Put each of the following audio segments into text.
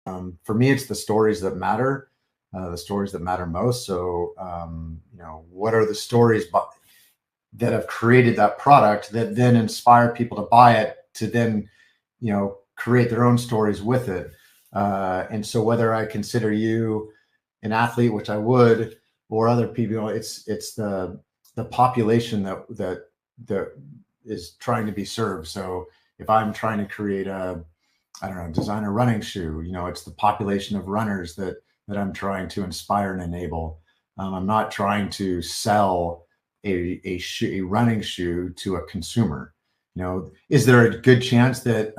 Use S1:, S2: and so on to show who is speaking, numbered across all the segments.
S1: For me, it's the stories that matter most. So, what are the stories that have created that product that then inspire people to buy it to then, create their own stories with it. And so, whether I consider you an athlete, which I would, or other people, it's the population that is trying to be served. So, if I'm trying to create I don't know, design a running shoe. It's the population of runners that I'm trying to inspire and enable. I'm not trying to sell a running shoe to a consumer. Is there a good chance that,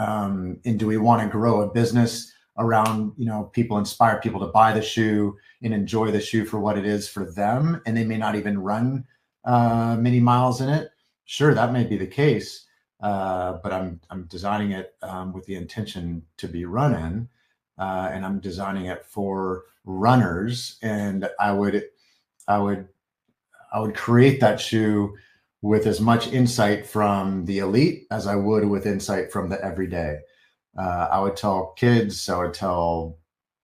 S1: and do we want to grow a business around, people, inspire people to buy the shoe and enjoy the shoe for what it is for them, and they may not even run many miles in it? Sure, that may be the case. But I'm designing it with the intention to be run in, and I'm designing it for runners. And I would create that shoe with as much insight from the elite as I would with insight from the everyday. I would tell kids, I would tell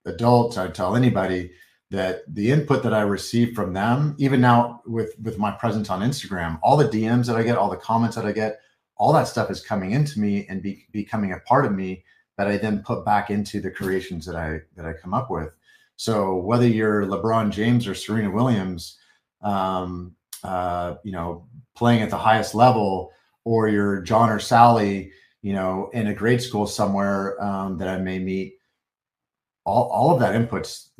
S1: adults, I would tell anybody that the input that I receive from them, even now with my presence on Instagram, all the DMs that I get, all the comments that I get, all that stuff is coming into me and becoming a part of me that I then put back into the creations that I come up with. So whether you're LeBron James or Serena Williams, playing at the highest level, or you're John or Sally, in a grade school somewhere that I may meet, all of that input's,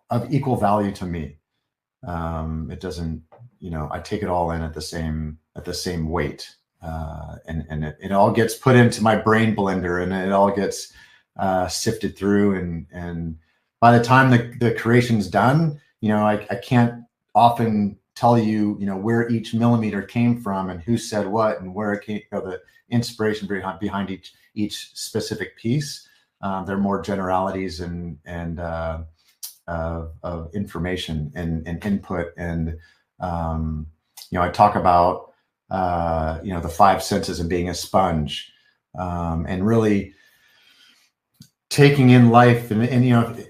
S1: of equal value to me. It doesn't, I take it all in at the same weight. And it all gets put into my brain blender, and it all gets sifted through. And by the time the creation's done, I can't often tell you, where each millimeter came from and who said what and where it came, the inspiration behind each specific piece. They're more generalities and of information and input. And, I talk about, the five senses and being a sponge, and really taking in life and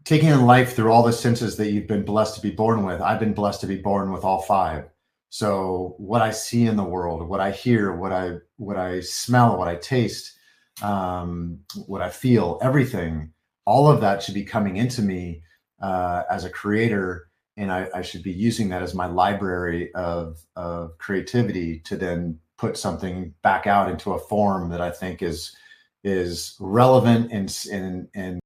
S1: taking in life through all the senses that you've been blessed to be born with. I've been blessed to be born with all five. So what I see in the world, what I hear, what I smell, what I taste, what I feel, everything, all of that should be coming into me as a creator. And I should be using that as my library of creativity to then put something back out into a form that I think is relevant and